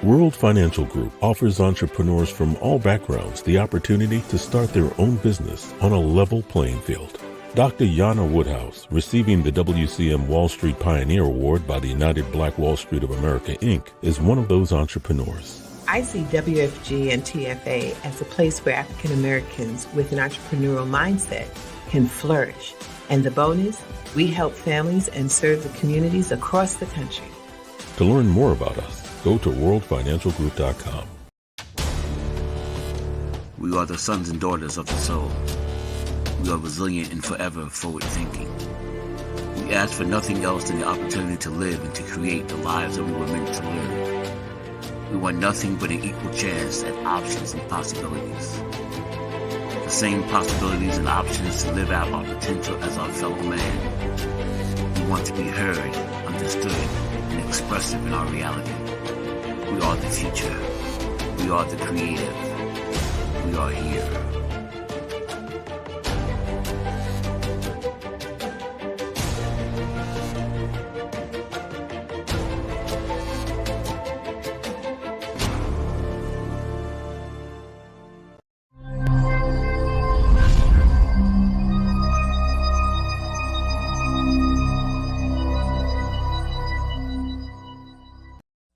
World Financial Group offers entrepreneurs from all backgrounds the opportunity to start their own business on a level playing field. Dr. Yana Woodhouse, receiving the WCM Wall Street Pioneer Award by the United Black Wall Street of America, Inc., is one of those entrepreneurs. I see WFG and TFA as a place where African Americans with an entrepreneurial mindset can flourish. And the bonus, we help families and serve the communities across the country. To learn more about us, go to worldfinancialgroup.com. We are the sons and daughters of the soul. We are resilient and forever forward-thinking. We ask for nothing else than the opportunity to live and to create the lives that we were meant to live. We want nothing but an equal chance at options and possibilities. The same possibilities and options to live out our potential as our fellow man. We want to be heard, understood, and expressive in our reality. We are the future. We are the creative. We are here.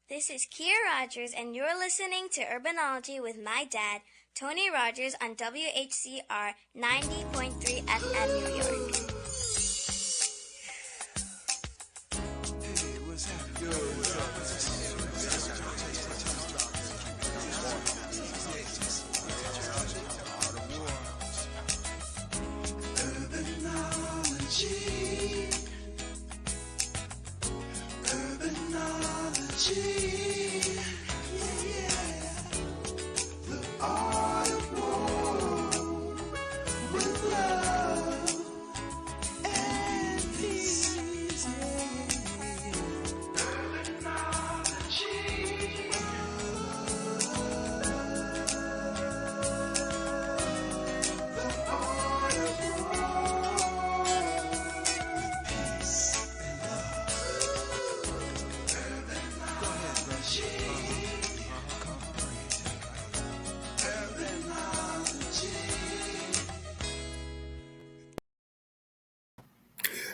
This is Kia Rogers, and you're listening to Urbanology with my dad, Tony Rogers, on WHCR 90.3 FM, New York. Hey, what's happening?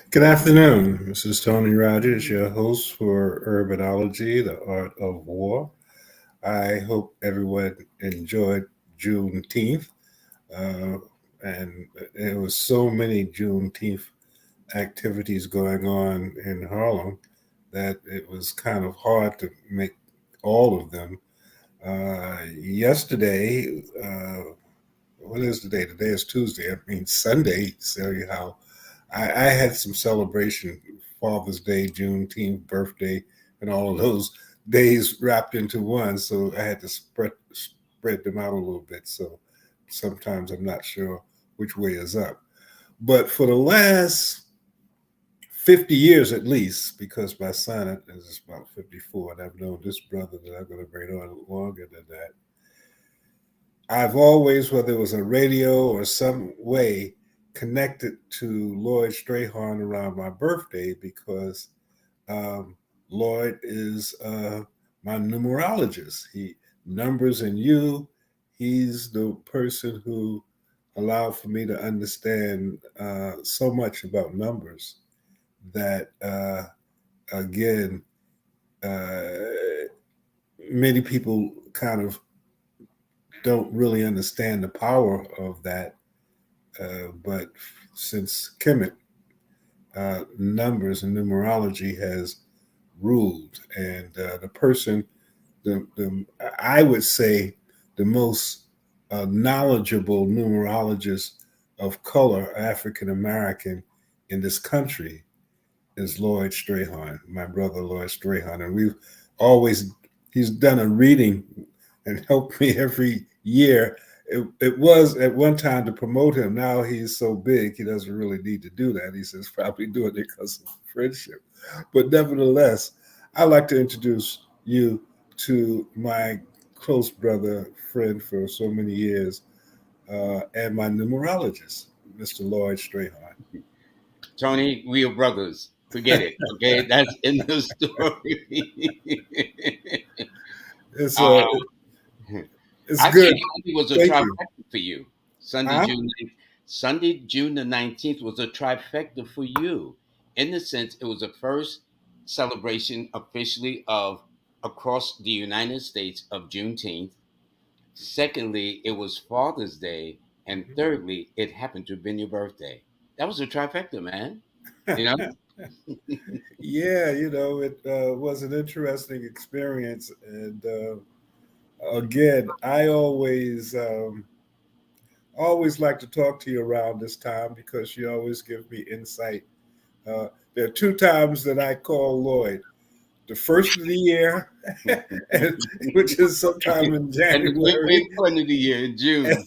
Good afternoon. This is Tony Rogers, your host for Urbanology, the Art of War. I hope everyone enjoyed Juneteenth. And there was so many Juneteenth activities going on in Harlem that it was kind of hard to make all of them. Yesterday, what is the day? Today is Tuesday. I mean, Sunday, tell you how I had some celebration, Father's Day, Juneteenth, birthday, and all of those days wrapped into one. So I had to spread them out a little bit. So sometimes I'm not sure which way is up. But for the last 50 years at least, because my son is about 54, and I've known this brother that I'm going to bring on longer than that, I've always, whether it was a radio or some way, connected to Lloyd Strayhorn around my birthday because Lloyd is my numerologist. He numbers and you. He's the person who allowed for me to understand so much about numbers that, again, many people kind of don't really understand the power of that. But since Kemet, numbers and numerology has ruled, and the person, I would say, the most knowledgeable numerologist of color, African American, in this country is Lloyd Strahan, my brother Lloyd Strahan, and he's done a reading and helped me every year. It was at one time to promote him. Now he's so big, he doesn't really need to do that. He says probably doing it because of friendship. But nevertheless, I'd like to introduce you to my close brother, friend for so many years, and my numerologist, Mr. Lloyd Strahan. Tony, we are brothers. Forget it. Okay, that's in the story. It's Uh, it's Actually, good. Sunday was a Thank you. trifecta for you. Sunday, Huh? June 9th, Sunday, June the 19th was a trifecta for you. In the sense, it was the first celebration officially of across the United States of Juneteenth. Secondly, it was Father's Day. And thirdly, it happened to have been your birthday. That was a trifecta, man. You know? Yeah, it was an interesting experience, and again, I always like to talk to you around this time because you always give me insight. There are two times that I call Lloyd: the first of the year, and, which is sometime in And the midway January, point of the year in and, June.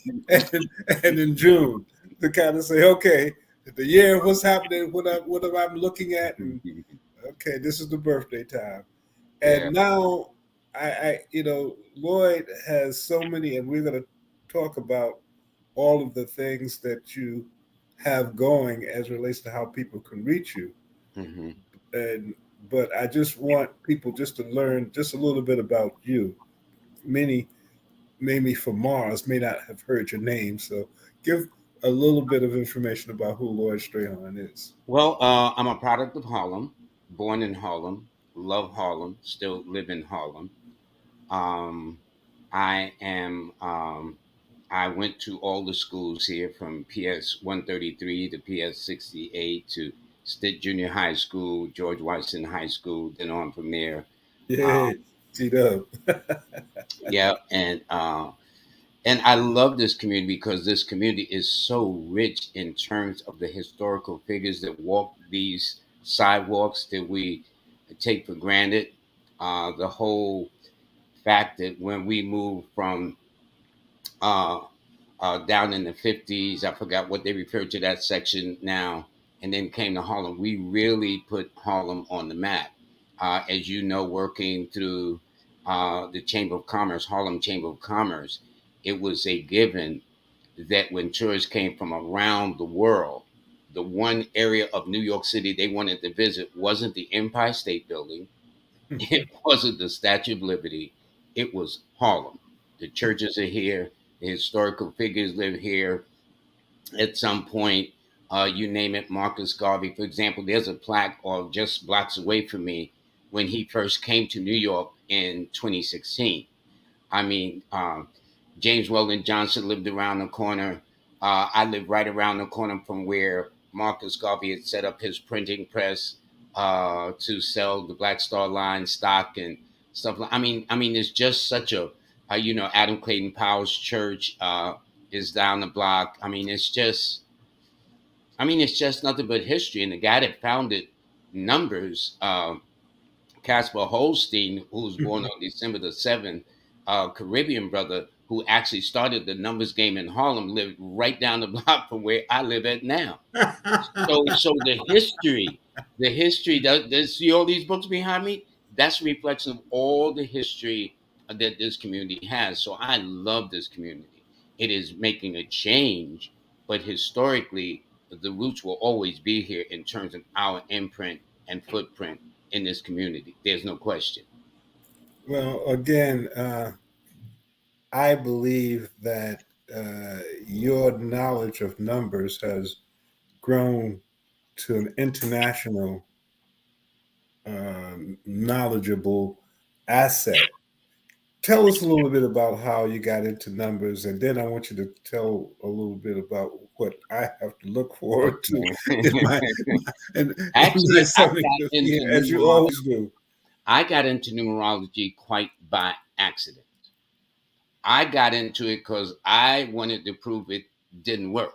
and in June, to kind of say, okay, the year, what's happening, what am I looking at, and okay, this is the birthday time. Yeah. And now Lloyd has so many, and we're going to talk about all of the things that you have going as relates to how people can reach you. Hmm. And but I just want people just to learn just a little bit about you. Many, maybe from Mars, may not have heard your name, so give a little bit of information about who Lloyd Strayhorn is. Well, I'm a product of Harlem, born in Harlem, love Harlem, still live in Harlem. Um, I am. I went to all the schools here from PS 133 to PS 68 to Stitt Junior High School, George Washington High School, then on from there. Yeah, G-Dub. Yeah, and I love this community because this community is so rich in terms of the historical figures that walk these sidewalks that we take for granted. The whole fact that when we moved from uh, down in the 50s, I forgot what they refer to that section now, and then came to Harlem, we really put Harlem on the map. As you know, working through the Chamber of Commerce, Harlem Chamber of Commerce, it was a given that when tourists came from around the world, the one area of New York City they wanted to visit wasn't the Empire State Building, it wasn't the Statue of Liberty, it was Harlem. The churches are here, the historical figures live here. At some point, you name it, Marcus Garvey, for example, there's a plaque or just blocks away from me when he first came to New York in 2016. I mean, James Weldon Johnson lived around the corner. I live right around the corner from where Marcus Garvey had set up his printing press to sell the Black Star Line stock and stuff. I mean, it's just such a, Adam Clayton Powell's church is down the block. I mean, it's just nothing but history. And the guy that founded Numbers, Caspar Holstein, who was born on December the 7th, Caribbean brother who actually started the numbers game in Harlem, lived right down the block from where I live at now. So the history, see all these books behind me? That's a reflection of all the history that this community has. So I love this community. It is making a change, but historically, the roots will always be here in terms of our imprint and footprint in this community. There's no question. Well, again, I believe that your knowledge of numbers has grown to an international, knowledgeable asset. Tell us a little bit about how you got into numbers, and then I want you to tell a little bit about what I have to look forward to in Okay. my, in my Actually, I got 75th into year, as you always do. numerology quite by accident. I got into it because I wanted to prove it didn't work.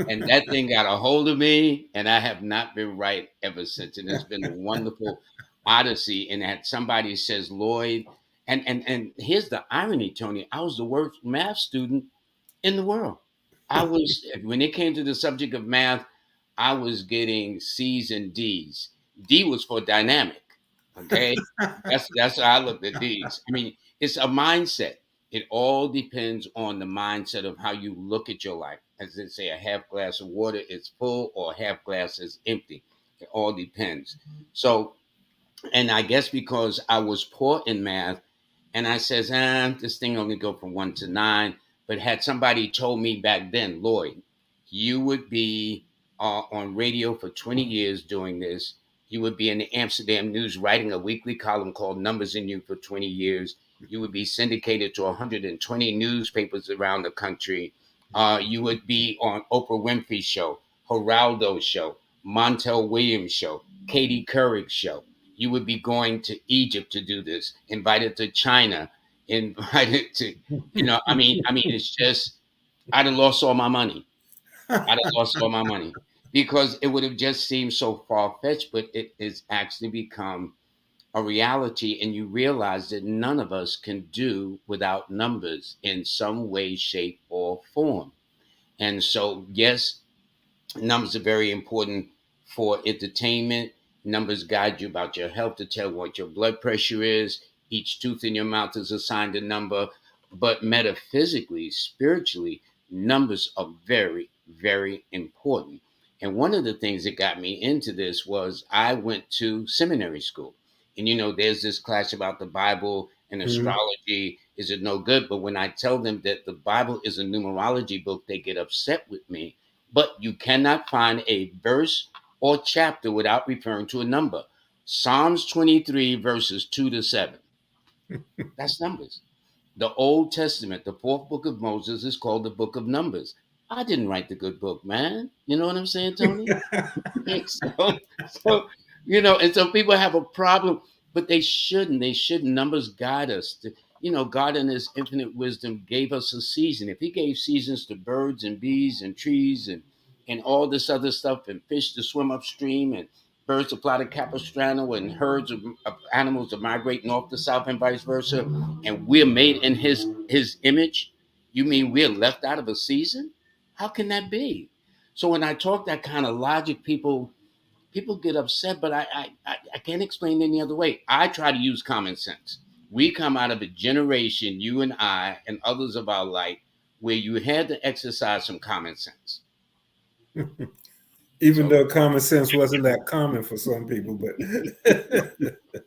And that thing got a hold of me, and I have not been right ever since. And it's been a wonderful odyssey. And that somebody says, Lloyd, and here's the irony, Tony. I was the worst math student in the world. I was when it came to the subject of math, I was getting C's and D's. D was for dynamic. Okay, that's how I looked at these. I mean, it's a mindset. It all depends on the mindset of how you look at your life. As they say, a half glass of water is full or a half glass is empty. It all depends. So, and I guess because I was poor in math, And I says, this thing only go from 1 to 9. But had somebody told me back then, Lloyd, you would be on radio for 20 years doing this. You would be in the Amsterdam News writing a weekly column called Numbers in You for 20 years. You would be syndicated to 120 newspapers around the country. You would be on Oprah Winfrey's show, Geraldo's show, Montel Williams' show, Katie Couric's show. You would be going to Egypt to do this, invited to China, invited to, it's just, I'd have lost all my money. I'd have lost all my money because it would have just seemed so far fetched, but it has actually become a reality. And you realize that none of us can do without numbers in some way, shape, or form. And so, yes, numbers are very important for entertainment. Numbers guide you about your health to tell what your blood pressure is. Each tooth in your mouth is assigned a number. But metaphysically, spiritually, numbers are very, very important. And one of the things that got me into this was I went to seminary school. And there's this clash about the Bible and Mhm. astrology. Is it no good? But when I tell them that the Bible is a numerology book, they get upset with me, but you cannot find a verse or chapter without referring to a number. Psalms 23, verses 2 to 7. That's numbers. The Old Testament, the fourth book of Moses, is called the book of Numbers. I didn't write the good book, man. You know what I'm saying, Tony? so, and so people have a problem, but they shouldn't. They shouldn't. Numbers guide us. God in his infinite wisdom gave us a season. If he gave seasons to birds and bees and trees and all this other stuff and fish to swim upstream and birds to fly to Capistrano and herds of animals to migrate north to south and vice versa, and we're made in his image, you mean we're left out of a season? How can that be? So when I talk that kind of logic, people get upset, but I can't explain it any other way. I try to use common sense. We come out of a generation, you and I and others of our like, where you had to exercise some common sense. Even So though common sense wasn't that common for some people, but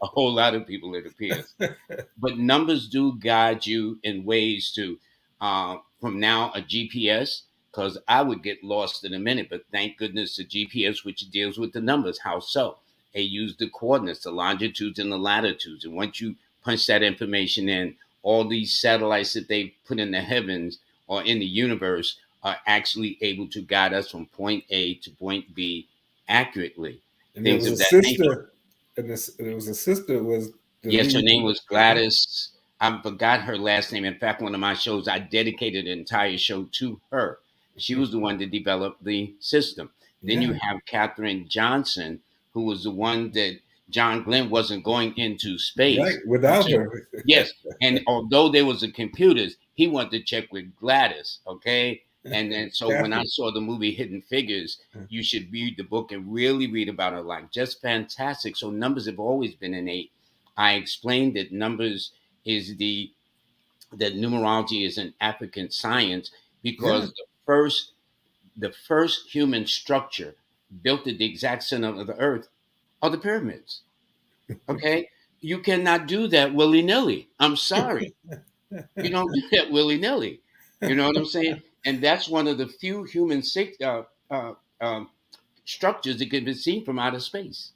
a whole lot of people, it appears. But numbers do guide you in ways to, from now, a GPS, because I would get lost in a minute, but thank goodness the GPS, which deals with the numbers. How so? They use the coordinates, the longitudes and the latitudes. And once you punch that information in, all these satellites that they put in the heavens or in the universe are actually able to guide us from point A to point B accurately. and there Things was a of that nature. sister, and there was a sister was the Yes, her lead. name was Gladys. I forgot her last name. In fact, one of my shows, I dedicated an entire show to her. She was the one that developed the system. Then you Yeah, have Katherine Johnson, who was the one that John Glenn wasn't going into space right. Without until, her, yes. And although there was the computers, he wanted to check with Gladys, okay? And then so when I Catherine. saw the movie Hidden Figures, you should read the book and really read about her life. Just fantastic. So numbers have always been innate. I explained that numbers is that numerology is an African science Yeah, because the first human structure built at the exact center of the earth are the pyramids. Okay? You cannot do that willy nilly. I'm sorry. You don't do that willy nilly. You know what I'm saying? And that's one of the few human structures that can be seen from outer space,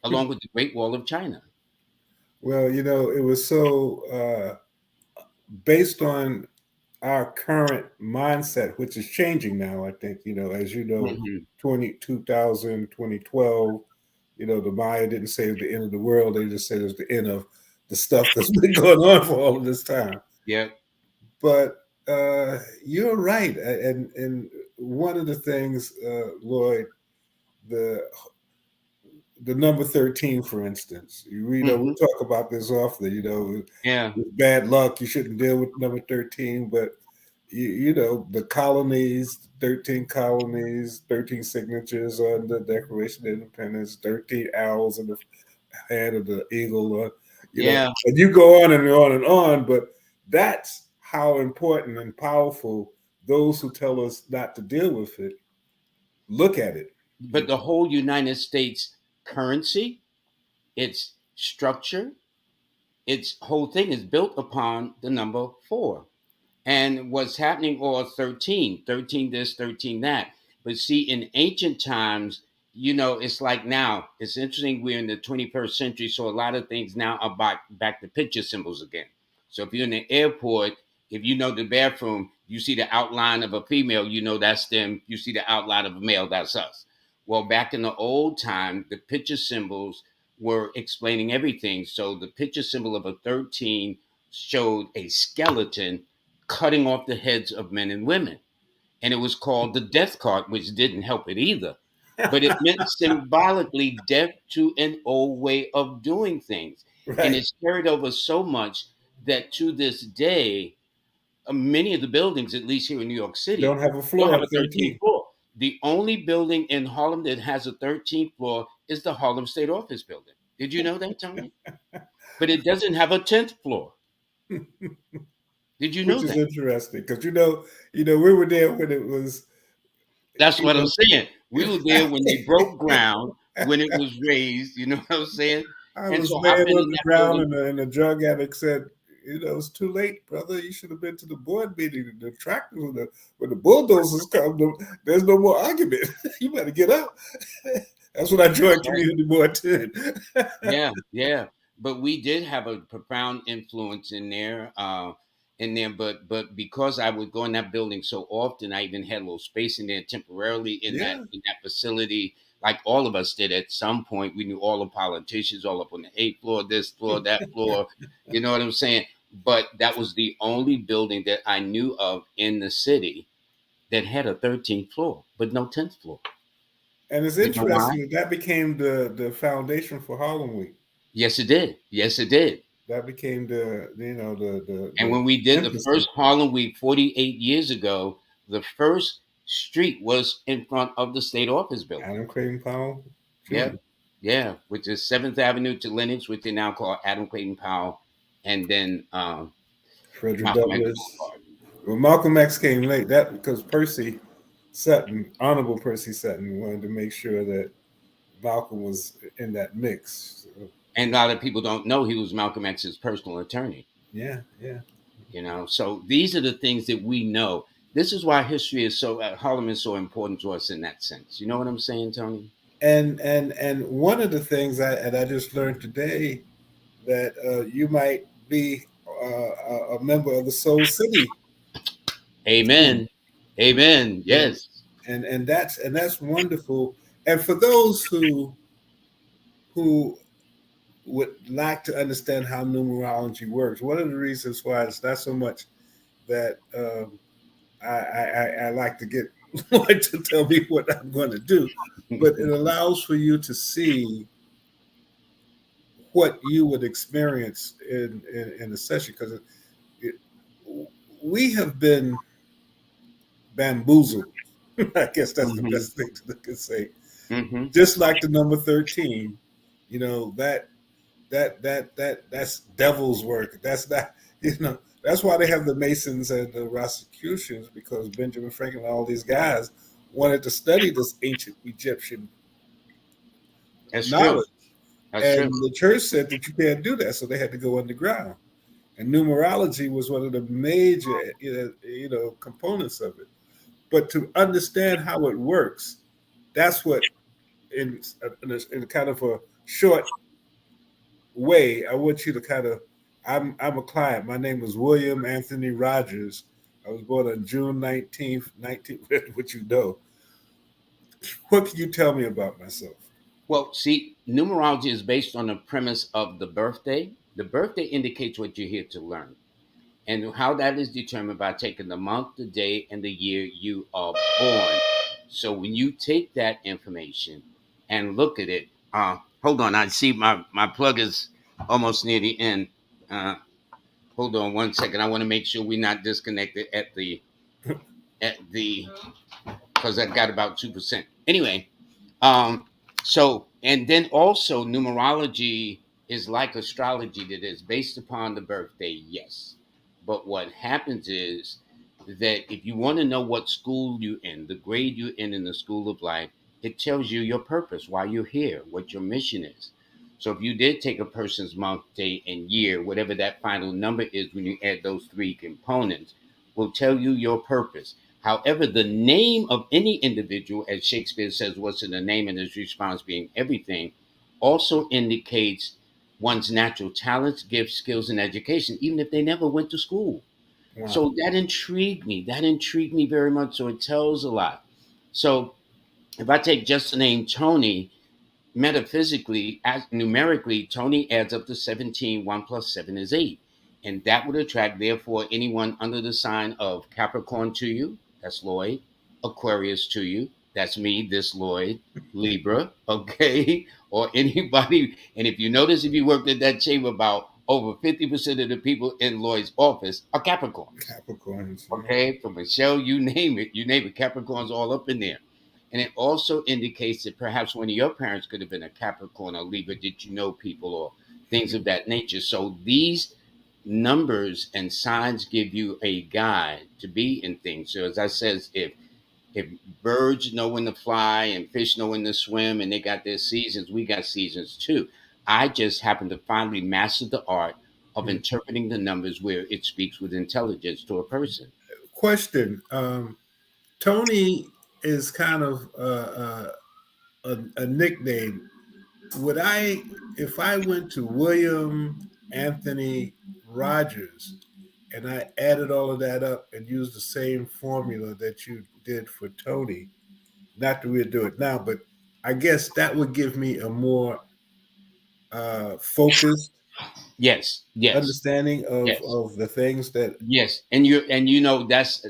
along with the Great Wall of China. well, it was so based on our current mindset, which is changing now. I think as you know, Mhm. 2000, 2012. The Maya didn't say it was the end of the world; they just said it was the end of the stuff that's been going on for all of this time. Yeah. But you're right, and one of the things, Lloyd, the the number 13, for instance, we Hmm. talk about this often. Yeah. With bad luck, you shouldn't deal with number 13, but the colonies, 13 colonies, 13 signatures on the Declaration of Independence, 13 owls in the head of the eagle, Yeah. and you go on and on and on, but that's how important and powerful those who tell us not to deal with it look at it. But the whole United States currency, its structure, its whole thing is built upon the number 4. And what's happening, or 13, 13 this, 13 that. But see, in ancient times, it's like now, it's interesting, we're in the 21st century, so a lot of things now are back to picture symbols again. So if you're in the airport, if you know the bathroom, you see the outline of a female, that's them. You see the outline of a male, that's us. Well, back in the old time, the picture symbols were explaining everything. So the picture symbol of a 13 showed a skeleton cutting off the heads of men and women. And it was called the death card, which didn't help it either. But it meant symbolically death to an old way of doing things. And Right. it's carried over so much that to this day, many of the buildings, at least here in New York Don't City, have a don't floor have of a 13th 13. floor. The only building in Harlem that has a 13th floor is the Harlem State Office Building. Did you know that, Tony? But it doesn't have a 10th floor. Did you know Which is that? interesting because we were there when it was, That's you what I'm know, saying. We were there when they broke ground, when it was raised. You know what I'm saying? I And was so I've laying been on in the that ground, building. and the drug addict said, "It's too late, brother. You should have been to the board meeting. The tractors, when the bulldozers come, there's no more argument. You better get up." That's when I That's joined right. Community Board 10. Yeah, yeah. But we did have a profound influence in there. But because I would go in that building so often, I even had a little space in there temporarily Yeah. in that facility. Like all of us did at some point. We knew all the politicians all up on the 8th floor, this floor, that floor. You know what I'm saying? But that was the only building that I knew of in the city that had a 13th floor, but no 10th floor. And it's You know why? interesting that became the foundation for Harlem Week. Yes, it did. Yes, it did. That became And the when we did the emphasis. first Harlem Week 48 years ago, the first street was in front of the state office building. Adam Clayton Powell Yeah. Jr., Yeah. Which is 7th Avenue to Lenox, which they now call Adam Clayton Powell, and then Frederick Malcolm X Douglass. Boulevard. Well, Malcolm X came late. That because Percy Sutton, Honorable Percy Sutton, wanted to make sure that Malcolm was in that mix. So, And a lot of people don't know he was Malcolm X's personal attorney. yeah, yeah. So these are the things that we know. This is why history is so, Harlem is so important to us in that sense. You know what I'm saying, Tony? And one of the things I just learned today that you might be a member of the Soul City team, Amen. Amen. and Yes. that's wonderful. And for those who would like to understand how numerology works, one of the reasons why it's not so much that I like to get Lloyd to tell me what I'm going to do, but it allows for you to see what you would experience in the session because it, we have been bamboozled. I guess that's the Hmm. best thing to say. Hmm. Just like the number 13, that's devil's work. That's not, that's why they have the Masons and the Rosicrucians because Benjamin Franklin and all these guys wanted to study this ancient Egyptian That's true. knowledge. That's true. And the church said that you can't do that, so they had to go underground. And numerology was one of the major, components of it. But to understand how it works, that's what, in kind of a short way, I want you to kind of. I'm a client. My name is William Anthony Rogers. I was born on June 19th, what you know. What can you tell me about myself? Well, see, numerology is based on the premise of the birthday. The birthday indicates what you're here to learn. And how that is determined by taking the month, the day, and the year you are born. So when you take that information and look at it, hold on, I see my plug is almost near the end. Uh, hold on one second. I want to make sure we're not disconnected at the because I got about 2%. Anyway, um, so and then also numerology is like astrology that is based upon the birthday, yes. But what happens is that if you want to know what school you're in, the grade you're in the school of life, it tells you your purpose, why you're here, what your mission is. So if you did take a person's month, day, and year, whatever that final number is when you add those three components, will tell you your purpose. However, the name of any individual, as Shakespeare says, what's in the name, and his response being everything, also indicates one's natural talents, gifts, skills, and education, even if they never went to school. Wow. So that intrigued me. That intrigued me very much. So it tells a lot. So if I take just the name Tony, metaphysically, as numerically, Tony adds up to 17. 1 plus 7 is 8. And that would attract, therefore, anyone under the sign of Capricorn to you. That's Lloyd. Aquarius to you. That's me, this Lloyd. Libra, okay? Or anybody. And if you notice, if you worked at that chamber, about over 50% of the people in Lloyd's office are Capricorns. Capricorns. Yeah. Okay, from Michelle, you name it, Capricorn's all up in there. And it also indicates that perhaps one of your parents could have been a Capricorn or Libra. Did you know people or things of that nature? So these numbers and signs give you a guide to be in things. So as I says, if birds know when to fly and fish know when to swim and they got their seasons, we got seasons too. I just happen to finally master the art of Mm. interpreting the numbers where it speaks with intelligence to a person. Question. Tony is kind of a nickname. Would I, if I went to William Anthony Rogers and I added all of that up and used the same formula that you did for Tony, not that we'd do it now, but I guess that would give me a more focused Yes, yes, understanding yes. of the things that. Yes, and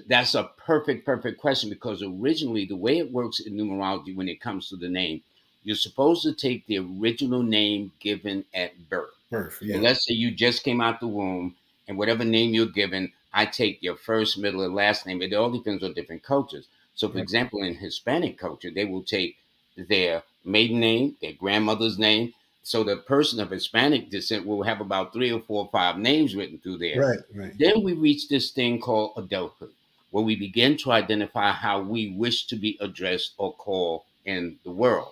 that's a perfect question, because originally the way it works in numerology when it comes to the name, you're supposed to take the original name given at birth. Birth, So yeah. let's say you just came out the womb, and whatever name you're given, I take your first, middle, and last name. It all depends on different cultures. So, for Right. example, in Hispanic culture, they will take their maiden name, their grandmother's name. So the person of Hispanic descent will have about three or four or five names written through there. Right, right. Then we reach this thing called adulthood, where we begin to identify how we wish to be addressed or called in the world.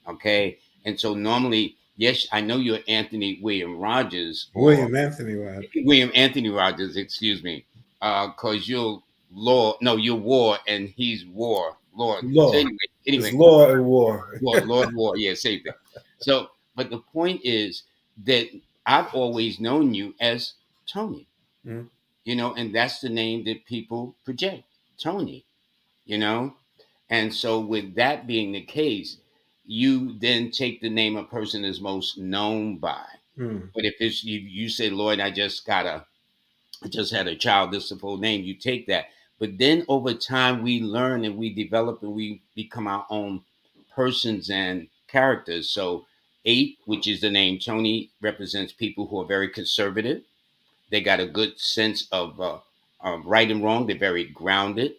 Okay. And so normally, yes, I know you're Anthony William Rogers, or William Anthony Rogers. William Anthony Rogers, excuse me, because you're Law, no, you're War, and he's War, Lord. So Law. It's anyway, law and war. Lord War, yeah, same thing. So, but the point is that I've always known you as Tony, Mm. and that's the name that people project, Tony, you know. And so, with that being the case, you then take the name a person is most known by. Mm. But if it's you say, Lloyd, I just had a child, this is the full name, you take that. But then over time, we learn and we develop and we become our own persons and characters. So, 8, which is the name Tony, represents people who are very conservative. They got a good sense of right and wrong. They're very grounded.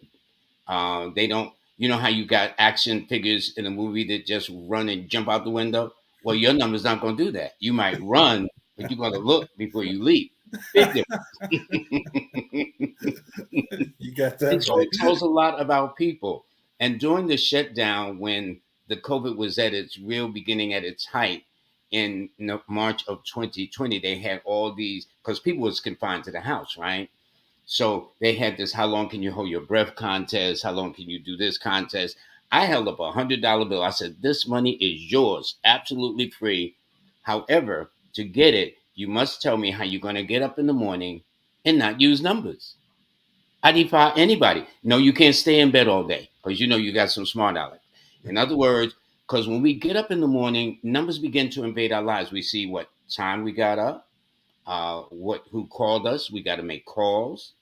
They don't, you know how you got action figures in a movie that just run and jump out the window? Well, your number's not going to do that. You might run, but you're going to look before you leap. Big difference. You got And that so right. it tells a lot about people. And during the shutdown, when the COVID was at its real beginning, at its height in March of 2020, they had all these, because people was confined to the house, right? So they had this, how long can you hold your breath contest? How long can you do this contest? I held up $100 bill. I said, this money is yours, absolutely free. However, to get it, you must tell me how you're going to get up in the morning and not use numbers. I defy anybody. No, you can't stay in bed all day because you got some smart aleck. In other words, because when we get up in the morning, numbers begin to invade our lives. We see what time we got up, who called us. We got to make calls.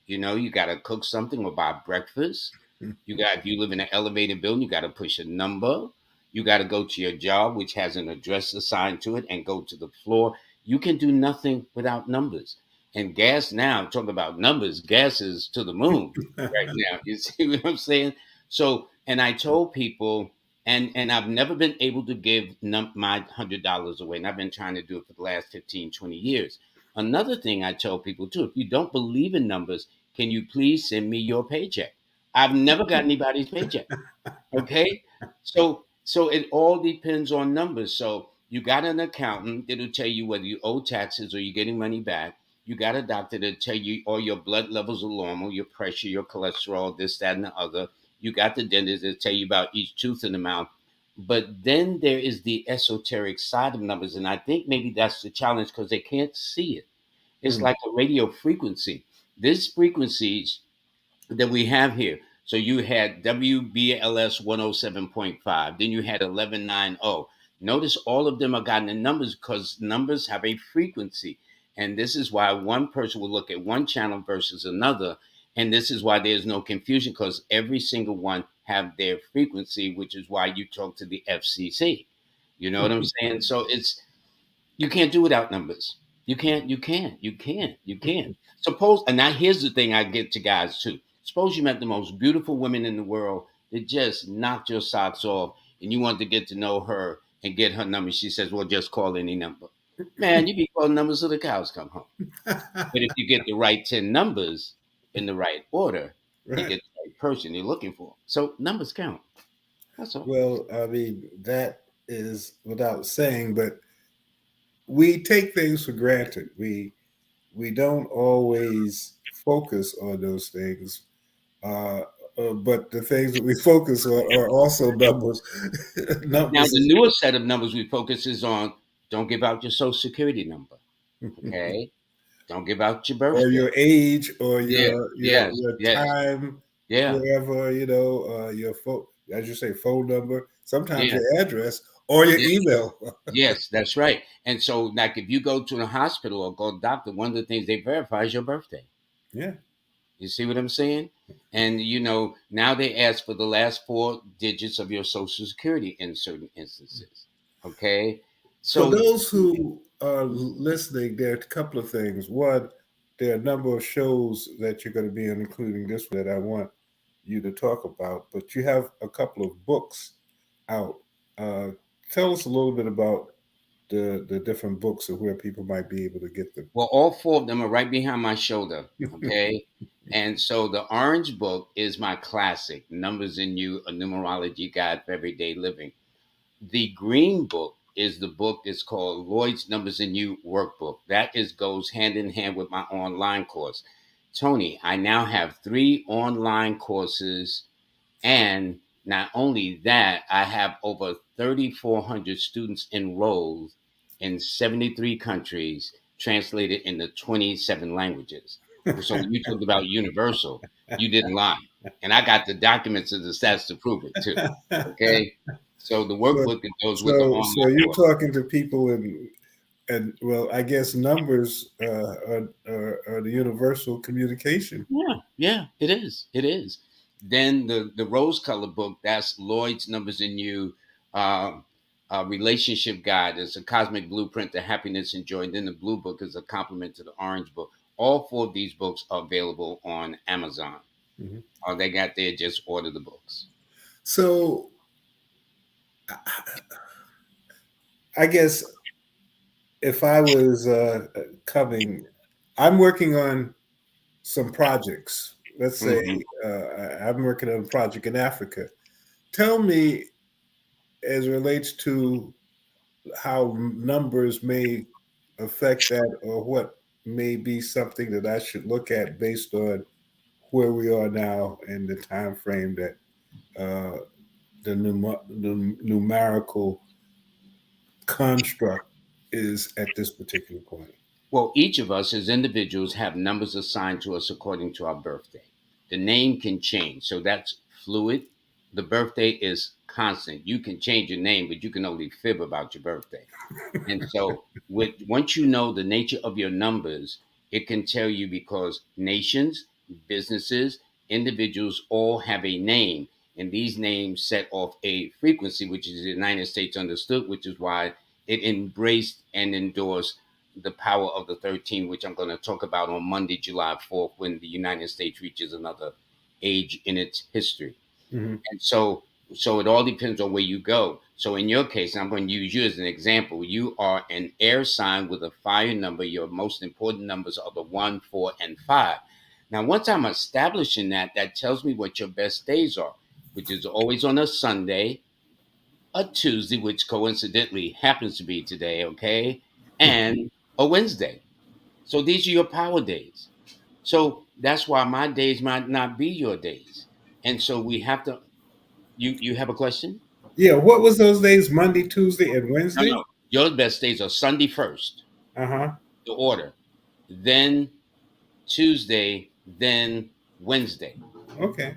You got to cook something or buy breakfast. If you live in an elevated building, you got to push a number. You got to go to your job, which has an address assigned to it, and go to the floor. You can do nothing without numbers. And gas now, talking about numbers, gas is to the moon right now. You see what I'm saying? So, and I told people, and I've never been able to give my $100 away. And I've been trying to do it for the last 15, 20 years. Another thing I tell people too, if you don't believe in numbers, can you please send me your paycheck? I've never got anybody's paycheck. Okay. So it all depends on numbers. So You got an accountant that'll tell you whether you owe taxes or you're getting money back. You got a doctor that'll tell you all your blood levels are normal, your pressure, your cholesterol, this, that, and the other. You got the dentist that'll tell you about each tooth in the mouth. But then there is the esoteric side of numbers. And I think maybe that's the challenge because they can't see it. It's Mm. like a radio frequency. This frequencies that we have here. So you had WBLS 107.5, then you had 1190. Notice all of them are gotten in numbers because numbers have a frequency. And this is why one person will look at one channel versus another. And this is why there's no confusion because every single one have their frequency, which is why you talk to the FCC. You know what I'm saying? So it's you can't do without numbers. You can't. Suppose, and now here's the thing I get to guys too. Suppose you met the most beautiful woman in the world that just knocked your socks off and you want to get to know her and get her number. She says, well, just call any number. Man, you be calling numbers till the cows come home. But if you get the right 10 numbers in the right order, you Right. get the right person you're looking for. So numbers count. That's all. Well, I mean, that is without saying, but we take things for granted. We don't always focus on those things. Uh, but the things that we focus on are also numbers. Now, Numbers. the newer set of numbers we focus is on don't give out your social security number. Okay. Don't give out your Or birthday. your age, or Yeah. Yes. your Yes. time, Yeah. wherever your phone, as you say, phone number. Sometimes Yeah. your address or your Yeah. email. Yes, that's right. And so, like, if you go to the hospital or go to the doctor, one of the things they verify is your birthday. Yeah. You see what I'm saying? And now they ask for the last four digits of your social security in certain instances. Okay. For So those who are listening, there are a couple of things. One, there are a number of shows that you're going to be in, including this one that I want you to talk about. But you have a couple of books out. Uh, Tell us a little bit about the different books and where people might be able to get them. well, all four of them are right behind my shoulder. Okay. And so the orange book is my classic, Numbers in You, a numerology guide for everyday living. The green book is the book that's called Lloyd's Numbers in You Workbook. That is goes hand in hand with my online course. Tony, I now have 3 online courses, and not only that, I have over 3,400 students enrolled in 73 countries, translated into 27 languages. So when you talked about universal, you didn't lie. And I got the documents and the stats to prove it too. Okay. So the So, workbook that goes with the so online you're course. talking to people and well, I guess numbers are the universal communication. Yeah, it is. It is. Then the rose color book, that's Lloyd's Numbers in You, uh, relationship guide. It's a cosmic blueprint to happiness and joy. And then the blue book is a complement to the orange book. All four of these books are available on Amazon. Mhm. All they got there, just order the books. So I guess if I was coming, I'm working on some projects. Let's say Hmm. I'm working on a project in Africa. Tell me, as it relates to how numbers may affect that, or what may be something that I should look at based on where we are now and the time frame that uh, the numerical construct is at this particular point. Well, each of us as individuals have numbers assigned to us according to our birthday. The name can change, so that's fluid. The birthday is constant. You can change your name, but you can only fib about your birthday. And so, once you know the nature of your numbers, it can tell you because nations, businesses, individuals all have a name, and these names set off a frequency, which is the United States understood, which is why it embraced and endorsed the power of the 13, which I'm going to talk about on Monday, July 4th, when the United States reaches another age in its history. Mhm. And so it all depends on where you go. So in your case, I'm going to use you as an example. You are an air sign with a fire number. Your most important numbers are the 1, 4, and 5. Now, once I'm establishing that, that tells me what your best days are, which is always on a Sunday, a Tuesday, which coincidentally happens to be today, okay, and a Wednesday. So these are your power days. So that's why my days might not be your days. And so we have to. You have a question? Yeah, what was those days? Monday, Tuesday, and No, Wednesday? no. Your best days are Sunday first, Uh-huh. the order, then Tuesday, then Wednesday. Okay.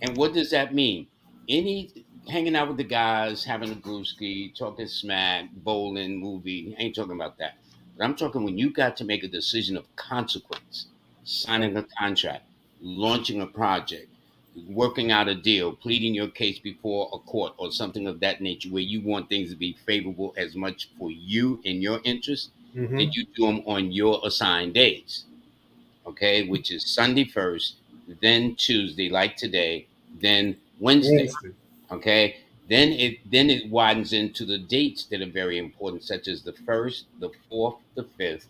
And what does that mean? Any hanging out with the guys, having a brewski, talking smack, bowling, movie. I ain't talking about that. But I'm talking when you got to make a decision of consequence, signing a contract, launching a project, working out a deal, pleading your case before a court or something of that nature, where you want things to be favorable as much for you and your interest, then Mm-hmm. you do them on your assigned days, okay, which is Sunday first, then Tuesday, like today, then Wednesday, Wednesday. okay. Then it widens into the dates that are very important, such as the first, the fourth, the fifth,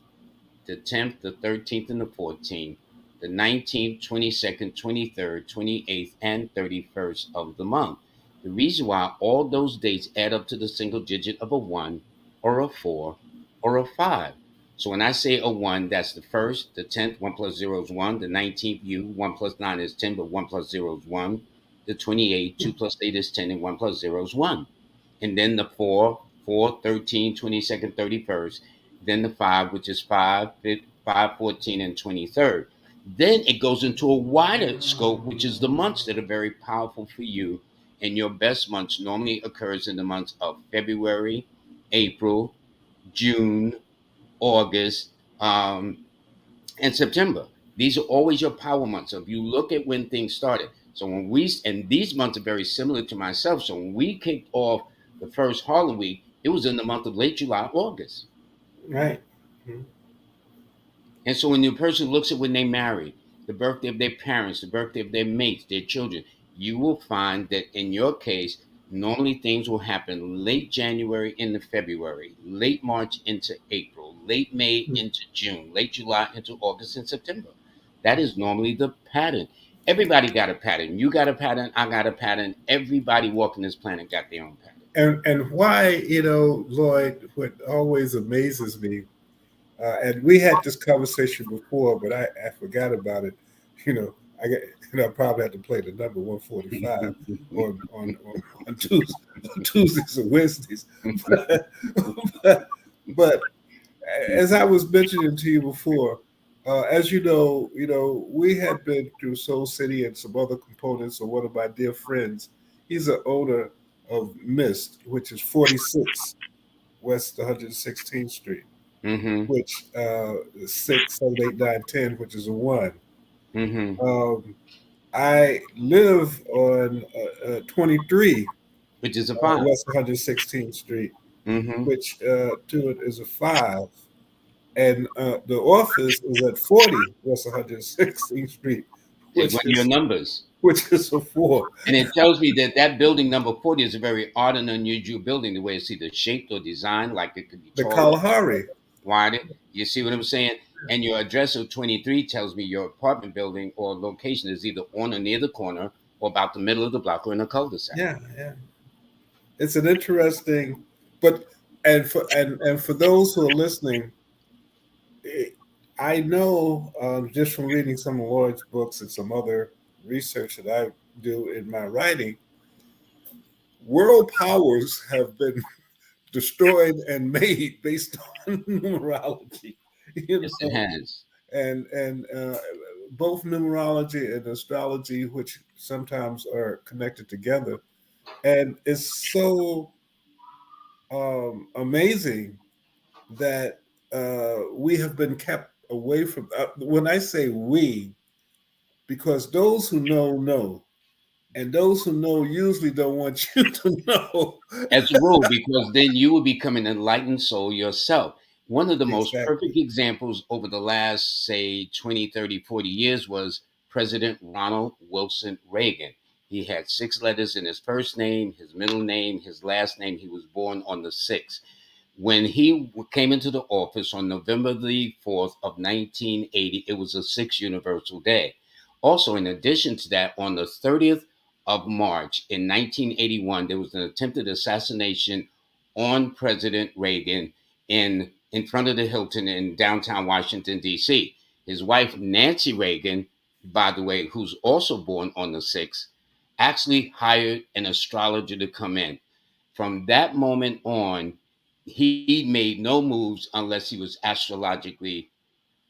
the 10th, the 13th, and the 14th, the 19th, 22nd, 23rd, 28th, and 31st of the month. The reason why all those dates add up to the single digit of a 1 or a 4 or a 5. So when I say a 1, that's the first, the 10th, 1 plus 0 is 1, the 19th, 1 plus 9 is 10, but 1 plus 0 is 1, the 28th, 2 plus 8 is 10, and 1 plus 0 is 1. And then the 4, 13, 22nd, 31st, then the 5, which is 5, 14, and 23rd. Then it goes into a wider scope, which is the months that are very powerful for you. And your best months normally occurs in the months of February, April, June, August, and September. These are always your power months. So if you look at when things started, so and these months are very similar to myself. So when we kicked off the first Harlem Week, it was in the month of late July, August. Right. Mhm. And so when the person looks at when they married, the birthday of their parents, the birthday of their mates, their children, you will find that in your case, normally things will happen late January into February, late March into April, late May into June, late July into August and September. That is normally the pattern. Everybody got a pattern. You got a pattern. I got a pattern. Everybody walking this planet got their own pattern. And why, Lloyd, what always amazes me, and we had this conversation before, but I forgot about it. You know, I probably had to play the number 145 on Tuesdays, Tuesdays and Wednesdays. But as I was mentioning to you before, as we had been through Soul City and some other components of one of my dear friends. He's an owner of Mist, which is 46 West 116th Street, Mm-hmm. which 6, 7, 8, 9, 10, which is a 1. Mm-hmm. Um, I live on 23 Which is a five. West 116th Street, Mm-hmm. which to it is a 5. And the office is at 40 West 116th Street, They which run your is numbers. which is a 4. And it tells me that that building number 40 is a very odd and unusual building, the way it's either shaped or designed, like it could be The taller, Kalahari. wider. You see what I'm saying? And your address of 23 tells me your apartment building or location is either on or near the corner or about the middle of the block or in a cul-de-sac. Yeah, yeah. It's an interesting, but and for those who are listening, I know just from reading some of Lloyd's books and some other research that I do in my writing, world powers have been destroyed and made based on numerology. You Yes, it know, has. and both numerology and astrology, which sometimes are connected together, and it's so amazing that we have been kept away from. When I say we, because those who know, and those who know usually don't want you to know. As a rule, because then you will become an enlightened soul yourself. One of the most Exactly. perfect examples over the last, say, 20, 30, 40 years was President Ronald Wilson Reagan. He had 6 letters in his first name, his middle name, his last name. He was born on the 6th. When he came into the office on November the 4th of 1980, it was a 6 universal day. Also, in addition to that, on the 30th of March in 1981, there was an attempted assassination on President Reagan in front of the Hilton in downtown Washington, D.C. His wife, Nancy Reagan, by the way, who's also born on the 6th, actually hired an astrologer to come in. From that moment on, he made no moves unless he was astrologically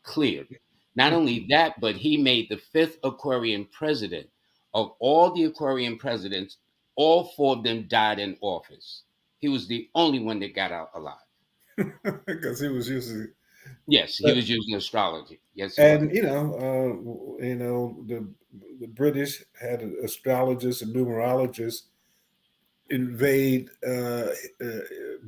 cleared. Not only that, but he made the fifth Aquarian president. Of all the Aquarian presidents, all four of them died in office. He was the only one that got out alive. because he was using. Yes, he But was using astrology. Yes, he was. and the British had astrologers and numerologists invade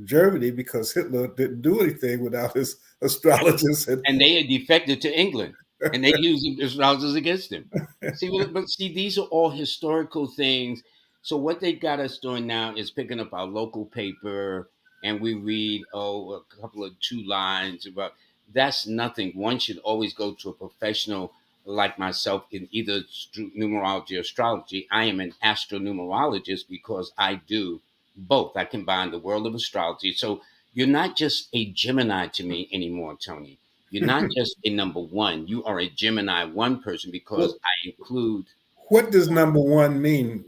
Germany because Hitler didn't do anything without his astrologers And they had defected to England, and they used astrologers against him. But see, these are all historical things. So what they got us doing now is picking up our local paper, and we read a couple of 2 lines about. That's nothing. One should always go to a professional like myself in either numerology or astrology. I am an astronumerologist because I do both. I combine the world of astrology. So you're not just a Gemini to me anymore, Tony. You're not just a number one. You are a Gemini one person because Well, I include. what does number one mean?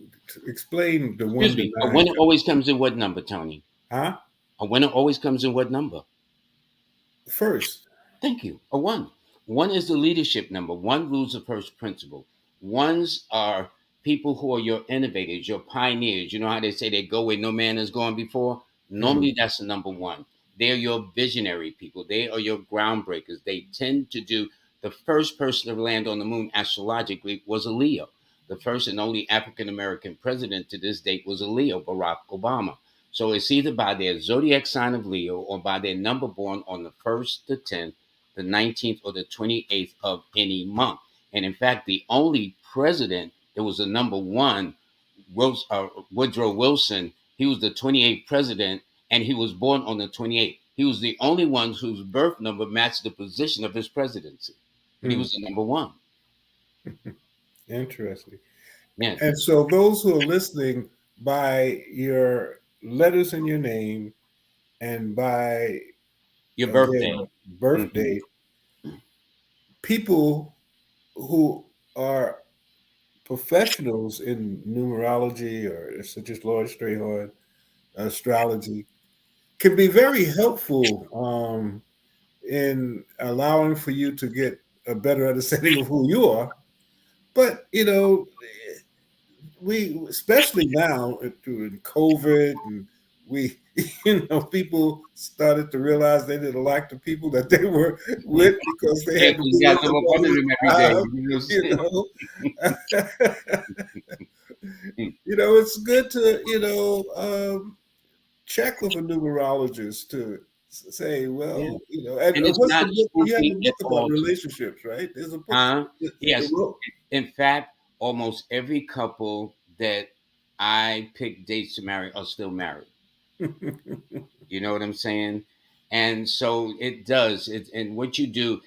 Explain the Excuse one to me. A nine. winner always comes in what number, Tony? Huh? A winner always comes in what number? First. Thank you. A one. One is the leadership number. One rules the first principle. Ones are people who are your innovators, your pioneers. You know how they say they go where no man has gone before? Hmm. Normally, that's the number one. They're your visionary people. They are your groundbreakers. They tend to do. The first person to land on the moon astrologically was a Leo. The first and only African American president to this date was a Leo, Barack Obama. So it's either by their zodiac sign of Leo or by their number born on the 1st, the 10th, the 19th, or the 28th of any month. And in fact, the only president that was the number one, Woodrow Wilson, he was the 28th president and he was born on the 28th. He was the only one whose birth number matched the position of his presidency, but he Hmm. was the number one. Interesting. Yes, And so those who are listening, by your letters in your name and by, your birthday. again, birth Mhm. date, people who are professionals in numerology or such as Lloyd Strayhorn, astrology, can be very helpful in allowing for you to get a better understanding of who you are. But we, especially now during COVID, and we, people started to realize they didn't like the people that they were with because they Yeah, had to because be you got with to them look all under them every day. the time. You it's good to check with a numerologist to say, Yeah, well, and and it's what's the not book? You have spooky a at book about all. relationships, right? There's a book. Huh? The Yes. In fact, almost every couple that I pick dates to marry are still married. You know what I'm saying? And so it does. And what you do,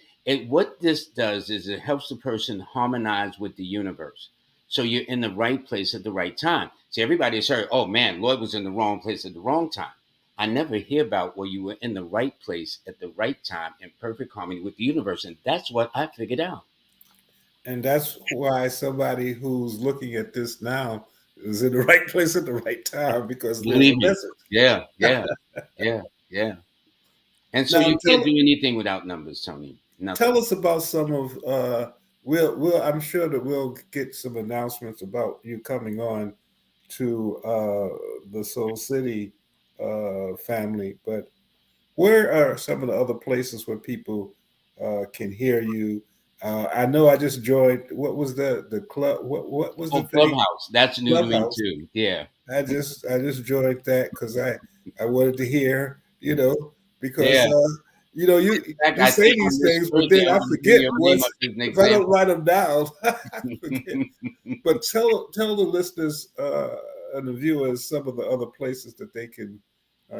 what this does is it helps the person harmonize with the universe. So you're in the right place at the right time. See, everybody's heard, oh man, Lloyd was in the wrong place at the wrong time. I never hear about where you were in the right place at the right time in perfect harmony with the universe. And that's what I figured out. And that's why somebody who's looking at this now is in the right place at the right time because there's a Believe me. message. Yeah, yeah, yeah, yeah. And so Now, you can't do anything without numbers, Tony. tell Nothing. us about some of. We'll. I'm sure that we'll get some announcements about you coming on to the Soul City family. But where are some of the other places where people can hear you? I know I just joined. What was the club? What was the Oh, thing? Clubhouse. That's new to me Clubhouse. too. Yeah. I just joined that because I wanted to hear, because Yeah. you In fact, you I say think on these this things, but Thursday, then I I want to bring forget your name once up as an if I don't example. write them down, I forget. But tell the listeners and the viewers some of the other places that they can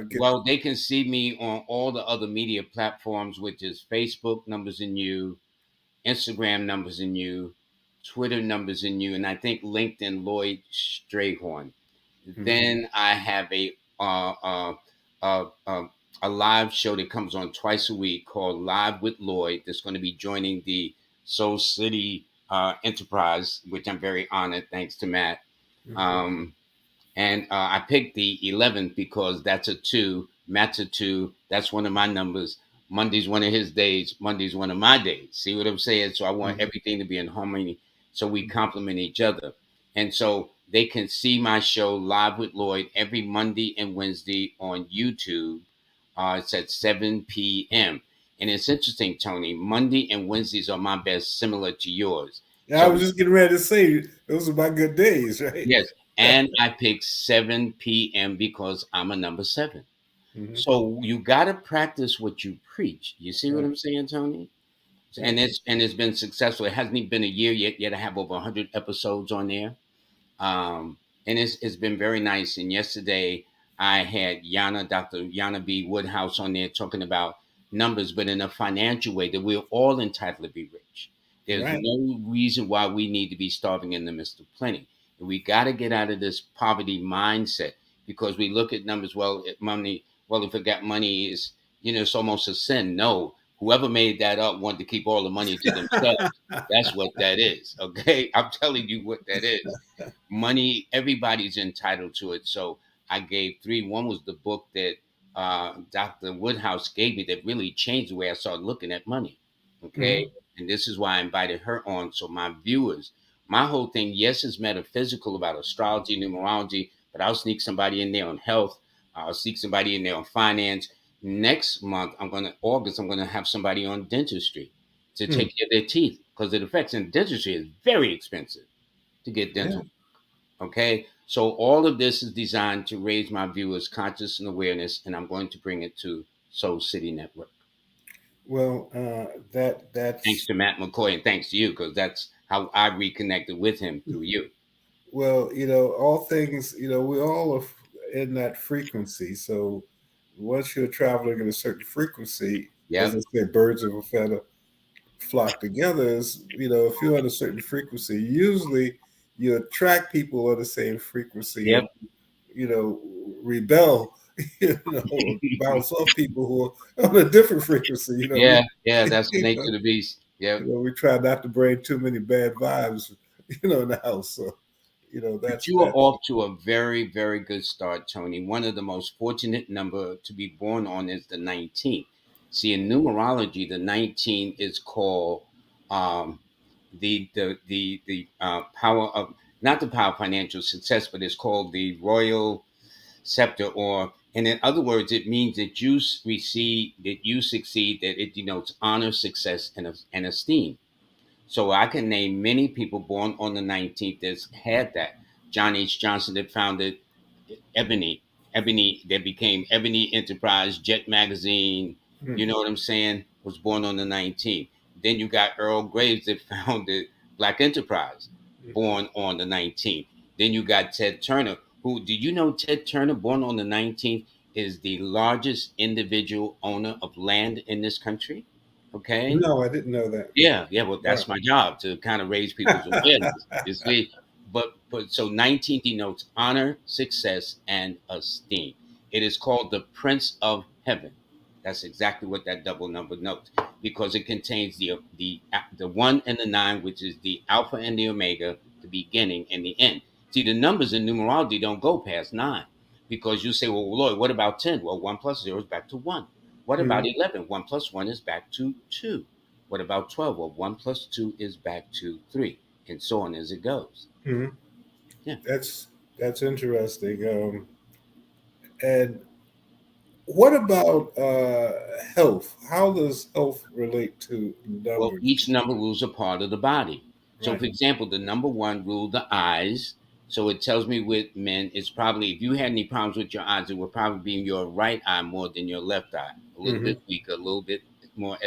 get. Well, they can see me on all the other media platforms, which is Facebook, Numbers and You, Instagram, Numbers and You, Twitter numbers in you, and I think LinkedIn Lloyd Strayhorn. Mhm. Then I have uh, uh, a live show that comes on twice a week called Live with Lloyd. That's going to be joining the Soul City Enterprise, which I'm very honored, thanks to Matt. Mhm. Um, and I picked the 11th because that's a two. Matt's a two. That's one of my numbers. Monday's one of his days. Monday's one of my days. See what I'm saying? So I want Mhm. everything to be in harmony so we Mhm. complement each other. And so they can see my show Live with Lloyd every Monday and Wednesday on YouTube. It's at 7 p.m. And it's interesting, Tony. Monday and Wednesdays are my best, similar to yours. Yeah, I So was just getting ready to say those are my good days, right? yes, and I picked 7 p.m. because I'm a number seven. Mhm. So you got to practice what you preach. You see what Right. I'm saying, Tony? Right. And it's been successful. It hasn't even been a year yet. Yet I have over 100 episodes on there. Um, and it's been very nice. And yesterday I had Dr. Yana B. Woodhouse on there talking about numbers, but in a financial way that we're all entitled to be rich. There's Right. no reason why we need to be starving in the midst of plenty. And we got to get out of this poverty mindset because we look at numbers. Well, money. Well, if we got money is it's almost a sin. No, whoever made that up wanted to keep all the money to themselves. That's what that is. Okay, I'm telling you what that is. Money, everybody's entitled to it. So I gave three. One was the book that Dr. Woodhouse gave me that really changed the way I started looking at money. Okay. Mhm. And this is why I invited her on. So my viewers, my whole thing, yes, is metaphysical about astrology, numerology, but I'll sneak somebody in there on health. I'll sneak somebody in there on finance. Next month, August, I'm gonna have somebody on dentistry to Hmm. take care of their teeth because it affects, and dentistry is very expensive to get Yeah. dental. Okay. So all of this is designed to raise my viewers' conscious and awareness, and I'm going to bring it to Soul City Network. Well, Thanks that's to Matt McCoy and thanks to you, because that's how I reconnected with him through you. well, all things, we all are in that frequency. So once you're traveling at a certain frequency, as I Yep. said, birds of a feather flock together. Is if you're on a certain frequency, usually you attract people on the same frequency Yep. and you know rebel, bounce off people who are on a different frequency. Yeah. Yeah. That's the nature of the beast. Yep. We try not to bring too many bad vibes, in the house. So But that's you are that's off to a very, very good start, Tony. One of the most fortunate number to be born on is the 19th. See, in numerology, the 19 is called um, the power of not the power of financial success, but it's called the royal scepter. Or, and in other words, it means that you succeed, that it denotes honor, success, and esteem. So I can name many people born on the 19th that's had that. John H. Johnson that founded Ebony, Ebony that became Ebony Enterprise, Jet Magazine, you mm, know what I'm saying, was born on the 19th. Then you got Earl Graves that founded Black Enterprise, mm, born on the 19th. Then you got Ted Turner, who, did you know Ted Turner, born on the 19th, is the largest individual owner of land in this country? Okay. no, I didn't know that. Yeah, yeah. Well, Wow. that's my job to kind of raise people's awareness. You see, but so 19 denotes honor, success, and esteem. It is called the Prince of Heaven. That's exactly what that double number notes because it contains the one and the nine, which is the alpha and the omega, the beginning and the end. See, the numbers in numerology don't go past nine because you say, well, Lloyd, what about 10? Well, one plus zero is back to one. What about Mhm. 11? One plus one is back to two. What about 12? Well, 1 plus 2 is back to 3, and so on as it goes. Mhm. Yeah. That's interesting. And what about health? How does health relate to Well, numbers? each number rules a part of the body. So, Right. for example, the number one ruled the eyes. So it tells me with men, it's probably, if you had any problems with your eyes, it would probably be in your right eye more than your left eye. A little Hmm. bit weaker, a little bit more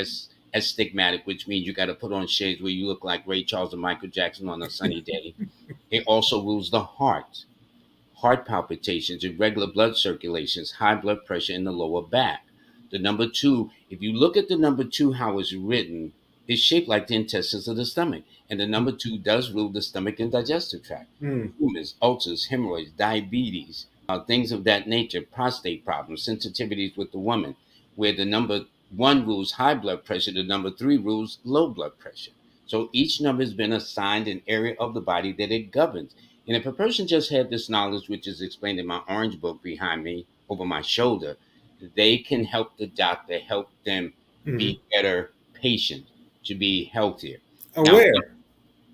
astigmatic, which means you got to put on shades where you look like Ray Charles and Michael Jackson on a sunny day. It also rules the heart palpitations, irregular blood circulations, high blood pressure in the lower back. The number two, if you look at the number two, how it's written, is shaped like the intestines of the stomach. And the number two does rule the stomach and digestive tract. Mm. Tumors, ulcers, hemorrhoids, diabetes, things of that nature, prostate problems, sensitivities with the woman, where the number one rules high blood pressure, the number three rules low blood pressure. So each number has been assigned an area of the body that it governs. And if a person just had this knowledge, which is explained in my orange book behind me over my shoulder, they can help the doctor help them Mm. be better patients, to be healthier. Now, Aware.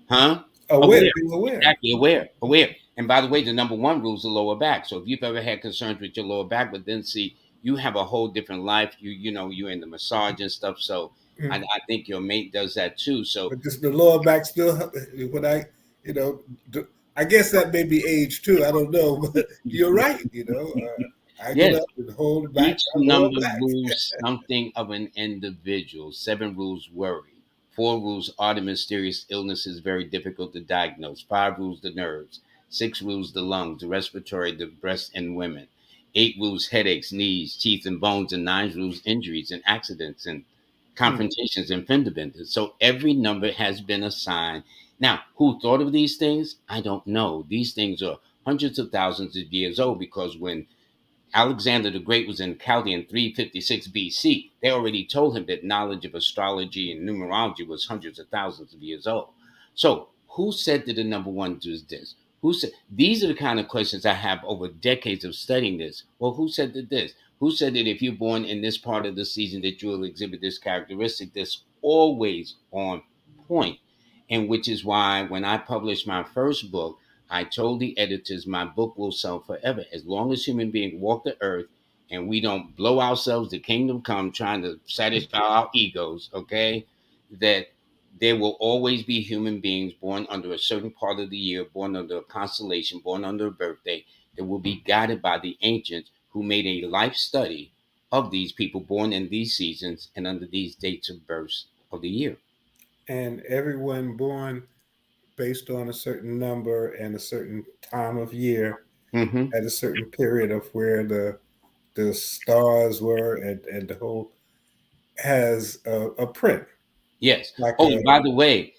huh? Aware. Aware. Being aware. Exactly, aware. Aware. And by the way, the number one rule is the lower back. So if you've ever had concerns with your lower back, but then see, you have a whole different life. You're in the massage and stuff. So Mm. I think your mate does that too. So But just the lower back still, when you know, I guess that may be age too. I don't know, but you're right. I get yes, up and hold back each my lower number back. rules something of an individual. Seven rules worry. Four rules are the mysterious illnesses very difficult to diagnose. Five rules the nerves. Six rules the lungs, the respiratory, the breast, and women. Eight rules headaches, knees, teeth, and bones. And nine rules injuries and accidents and Hmm. confrontations and fender benders. So every number has been assigned. Now, who thought of these things? I don't know. These things are hundreds of thousands of years old because when Alexander the Great was in Chaldea in 356 BC, they already told him that knowledge of astrology and numerology was hundreds of thousands of years old. So, who said that the number one is this? Who said these are the kind of questions I have over decades of studying this? Well, who said that this? Who said that if you're born in this part of the season that you will exhibit this characteristic that's always on point? And which is why when I published my first book, I told the editors my book will sell forever as long as human beings walk the earth and we don't blow ourselves the kingdom come trying to satisfy our egos, okay? That there will always be human beings born under a certain part of the year, born under a constellation, born under a birthday, that will be guided by the ancients who made a life study of these people born in these seasons and under these dates of birth of the year. And everyone born based on a certain number and a certain time of year Mm-hmm. at a certain period of where the stars were and the whole has a print Yes. like Oh, a and by the way,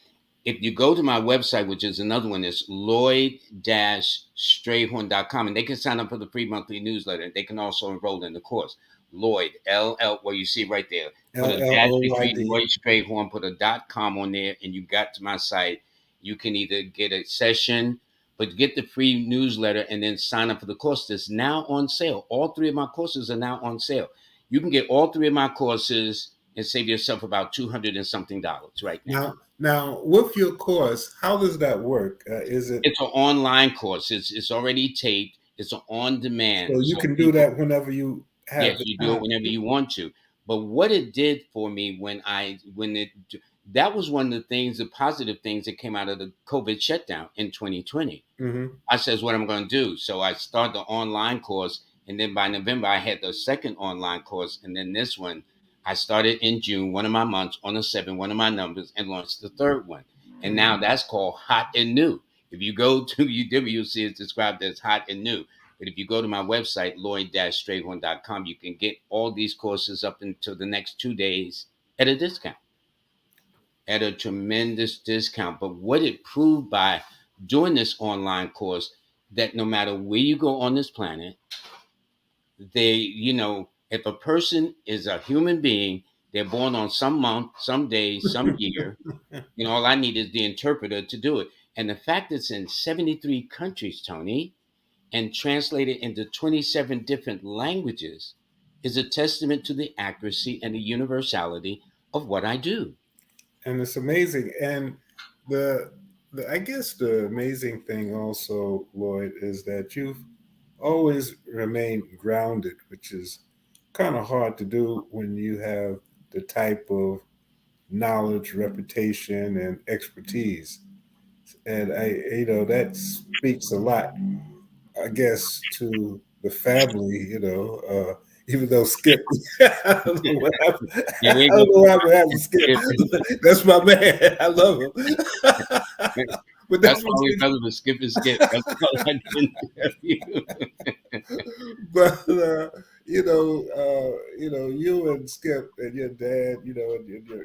if you go to my website, which is another one, it's Lloyd-Strayhorn.com, and they can sign up for the free monthly newsletter. They can also enroll in the course. Lloyd, LL, well, you see right there. Put a dash between LLOYD. Lloyd Strayhorn, put a .com on there, and you got to my site. You can either get a session, but get the free newsletter and then sign up for the course that's now on sale. All three of my courses are now on sale. You can get all three of my courses and save yourself about 200 and something dollars right now. Now, with your course, how does that work? Is it It's an online course. It's already taped. It's an on so demand. you So can do people, that whenever you have yes, the you do it time? whenever you want to. But what it did for me when it that was one of the things, the positive things that came out of the COVID shutdown in 2020. Mm-hmm. I says what I'm going to do. So I started the online course, and then by November I had the second online course, and then this one I started in June, one of my months on the 7th, one of my numbers, and launched the third one. And now that's called Hot and New. If you go to UW, you'll see it's described as Hot and New. But if you go to my website, lloyd-strayhorn.com, you can get all these courses up until the next 2 days at a discount, at a tremendous discount. But what it proved by doing this online course, that no matter where you go on this planet, if a person is a human being, they're born on some month, some day, some year, all I need is the interpreter to do it. And the fact it's in 73 countries, Tony, and translated into 27 different languages is a testament to the accuracy and the universality of what I do. And it's amazing. And the I guess the amazing thing also, Lloyd, is that you've always remained grounded, which is kind of hard to do when you have the type of knowledge, reputation, and expertise. And that speaks a lot, I guess, to the family. Even though Skip, I don't know what happened. Here I we don't go. know what happened to Skip. That's my man. I love him. But That's that's why we fell with skip and skip. That's all I can tell you. but you and Skip and your dad, and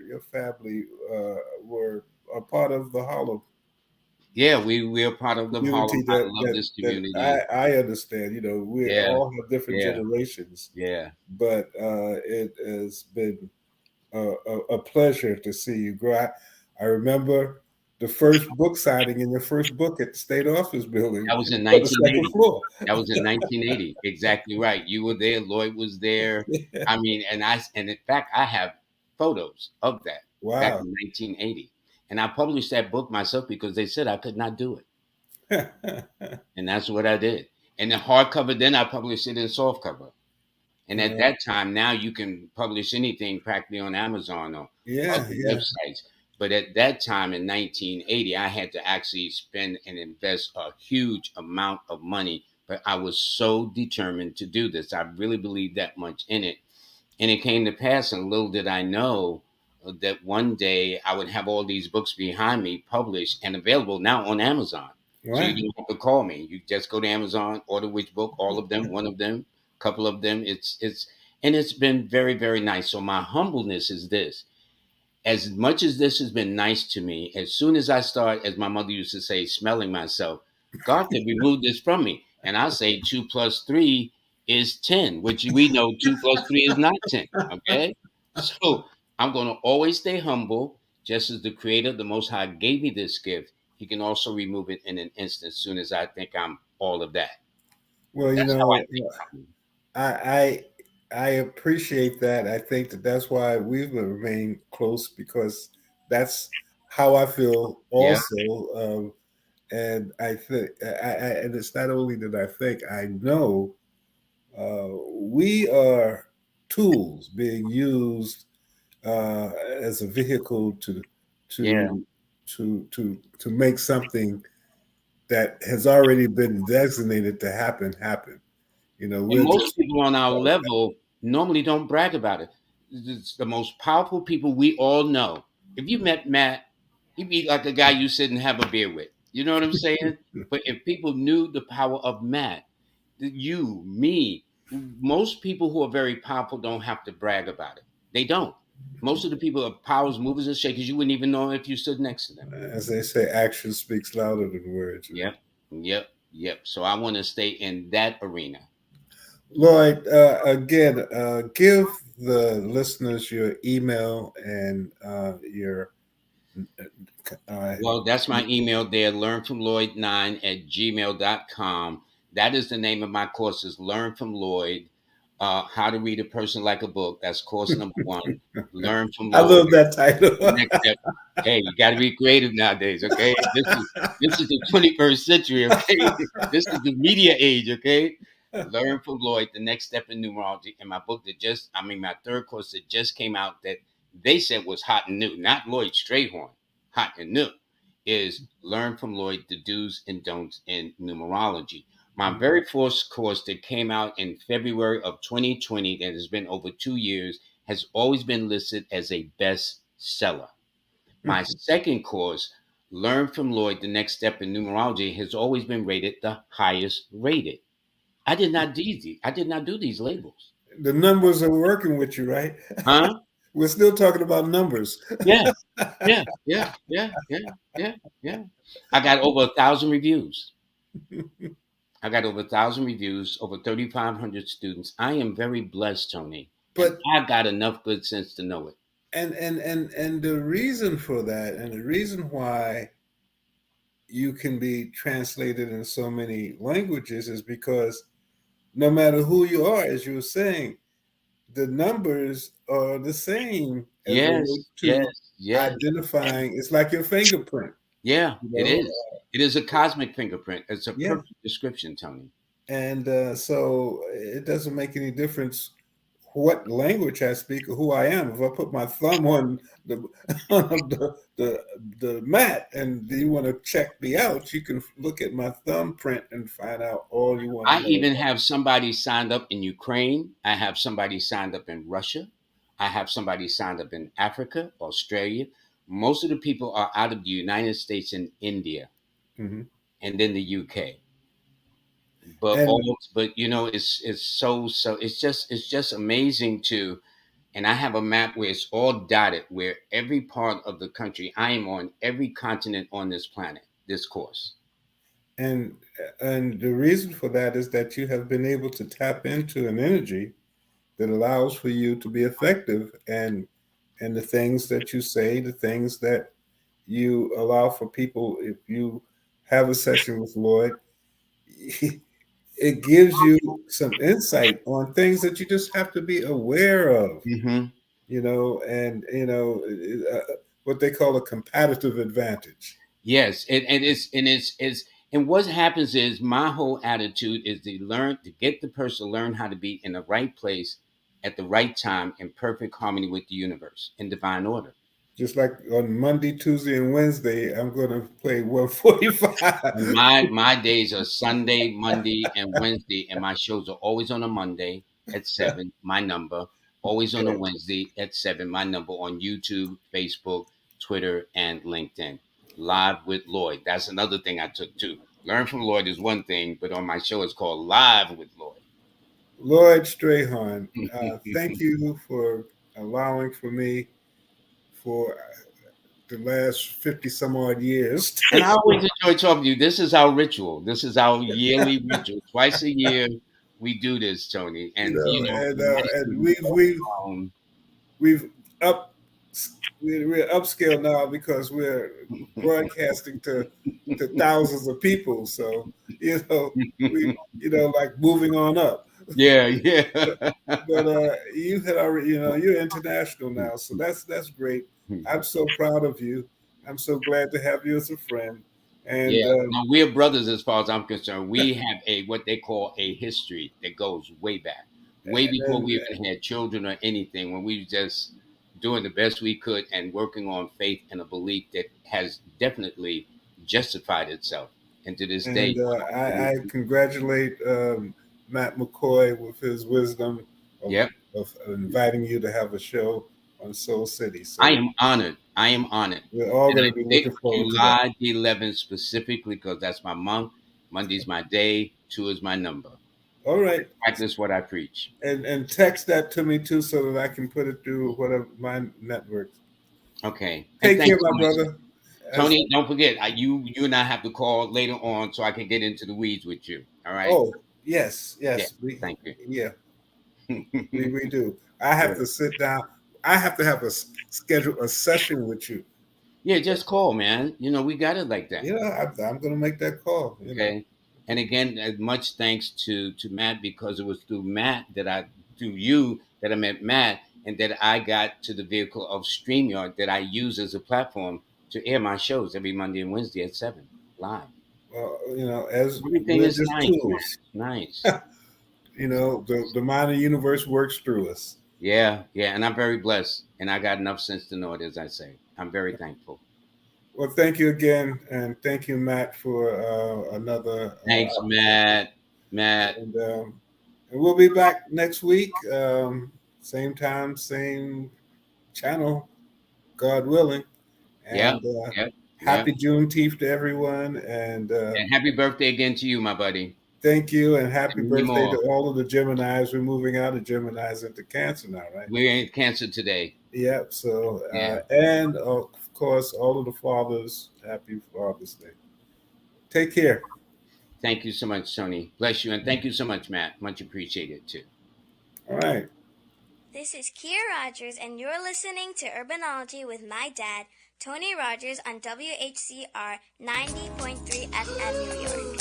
your family were a part of the Harlem Yeah, we are part of the Harlem. community I that love that this that community. I understand. We Yeah, all have different yeah, generations, yeah. but it has been a pleasure to see you grow. I remember the first book signing in your first book at the state office building That was in on the second 1980. floor. That was in 1980. Exactly right. You were there. Lloyd was there. I mean, and in fact, I have photos of that back Wow. in 1980. And I published that book myself because they said I could not do it, and that's what I did. And the hardcover, then I published it in softcover. And at Uh, that time, now you can publish anything practically on Amazon or yeah, other yeah. websites. But at that time in 1980, I had to actually spend and invest a huge amount of money. But I was so determined to do this. I really believed that much in it. And it came to pass, and little did I know that one day I would have all these books behind me published and available now on Amazon. So you Right. don't have to call me. You just go to Amazon, order which book, all of them, one of them, couple of them. And it's been very, very nice. So my humbleness is this: as much as this has been nice to me, as soon as I start, as my mother used to say, smelling myself, God could remove this from me. And I say 2 plus 3 is 10, which we know 2 plus 3 is not 10. Okay. So I'm going to always stay humble, just as the creator, the Most High, gave me this gift. He can also remove it in an instant as soon as I think I'm all of that. Well, That's how I think. Tony. I I appreciate that. I think that's why we've remained close because that's how I feel Yeah. also. And I think, and it's not only that I think, I know we are tools being used as a vehicle Yeah. to to make something that has already been designated to happen. And We're most just people on our level normally don't brag about it. It's the most powerful people we all know. If you met Matt, he'd be like a guy you sit and have a beer with. You know what I'm saying? But if people knew the power of Matt, you, me, most people who are very powerful don't have to brag about it. They don't. Most of the people are powers, movers, and shakers. You wouldn't even know if you stood next to them. as they say, action speaks louder than words. Yep, yep, yep. So I want to stay in that arena. Lloyd, again, give the listeners your email and your. Uh, Well, that's my email there, learnfromlloyd9 at gmail.com. That is the name of my courses, Learn from Lloyd, How to Read a Person Like a Book. That's course number one. Learn from I Lloyd. love that title. The next step. Hey, you got to be creative nowadays, okay? This is the 21st century, okay? This is the media age, okay? Learn from Lloyd, the next step in numerology. And my book my third course that just came out that they said was hot and new, not Lloyd Strayhorn, hot and new, is Learn from Lloyd, the do's and don'ts in numerology. My very first course that came out in February of 2020, that has been over 2 years, has always been listed as a bestseller. My second course, Learn from Lloyd, the next step in numerology, has always been rated the highest rated. I did not do these labels. The numbers are working with you, right? Huh? We're still talking about numbers. Yeah, yeah, yeah, yeah, yeah, yeah, yeah. I got over 1,000 reviews. I got over 1,000 reviews, over 3,500 students. I am very blessed, Tony, and But I got enough good sense to know it. and the reason for that, and the reason why you can be translated in so many languages, is because no matter who you are, as you were saying, the numbers are the same as a way Yes, yes, to yes. identifying. It's like your fingerprint, Yeah, you it know. is. It is a cosmic fingerprint. It's a Yeah, perfect description, Tony. and so it doesn't make any difference what language I speak or who I am. If I put my thumb on the on the mat and you want to check me out, you can look at my thumbprint and find out all you want to I know. even have somebody signed up in Ukraine. I have somebody signed up in Russia. I have somebody signed up in Africa, Australia. Most of the people are out of the United States and India, Hmm. and then the UK. And but it's so it's just amazing to. And I have a map where it's all dotted, where every part of the country I am on, every continent on this planet, this course. and and the reason for that is that you have been able to tap into an energy that allows for you to be effective, and the things that you say, the things that you allow for people. If you have a session with Lloyd, it gives you some insight on things that you just have to be aware of, Hmm. and what they call a competitive advantage. Yes, and what happens is my whole attitude is to get the person to learn how to be in the right place at the right time in perfect harmony with the universe in divine order. Just like on Monday, Tuesday, and Wednesday, I'm going to play 145. And my days are Sunday, Monday, and Wednesday, and my shows are always on a Monday at 7, my number. Always on a Wednesday at 7, my number on YouTube, Facebook, Twitter, and LinkedIn. Live with Lloyd. That's another thing I took too. Learn from Lloyd is one thing, but on my show it's called Live with Lloyd. Lloyd Strayhorn, thank you for allowing for me for the last 50 some odd years. And I always enjoy talking to you. This is our ritual. This is our yearly ritual. Twice a year we do this, Tony. And And we've up we're upscale now because we're broadcasting to thousands of people. So we like moving on up. yeah, yeah. But you had already, you're international now, so that's great. I'm so proud of you. I'm so glad to have you as a friend. And Yeah, no, we're brothers as far as I'm concerned. We have a what they call a history that goes way back, way before and we even had children or anything. When we were just doing the best we could and working on faith and a belief that has definitely justified itself. And to this day, I congratulate Matt McCoy with his wisdom of, yep, of inviting you to have a show on Soul City. So I am honored. I am honored. we're all And going I to be picked looking forward to that. July the 11th specifically because that's my month. Monday's my day. 2 is my number. All right. Practice what I preach. And text that to me too so that I can put it through whatever my networks. Okay. Take care, So my much. brother. Tony, don't forget, you and I have to call later on so I can get into the weeds with you. All right. Oh, yes. Yeah. Thank you. Yeah, we do. I have to sit down. I have to have schedule a session with you. Yeah, just call, man. We got it like that. I'm going to make that call. Okay. And again, much thanks to Matt because it was through you that I met Matt and that I got to the vehicle of StreamYard that I use as a platform to air my shows every Monday and Wednesday at 7 live. Well, as Everything we're is just nice. tools. Nice. The minor universe works through us. Yeah, and I'm very blessed, and I got enough sense to know it, as I say. I'm very thankful. Well, thank you again, and thank you, Matt, for another. Thanks, Matt. And we'll be back next week, same time, same channel, God willing. And happy Juneteenth to everyone, and happy birthday again to you, my buddy. Thank you, and happy birthday to all of the Geminis. We're moving out of Geminis into Cancer now, right? We're in Cancer today. Yep. So, and of course, all of the fathers, happy Father's Day. Take care. Thank you so much, Tony. Bless you, and thank you so much, Matt. Much appreciated, too. All right. This is Kia Rogers, and you're listening to Urbanology with my dad, Tony Rogers, on WHCR 90.3 FM, New York.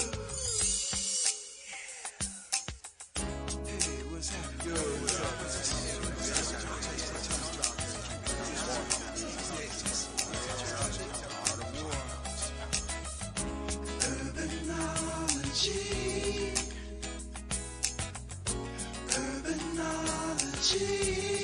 Urbanology.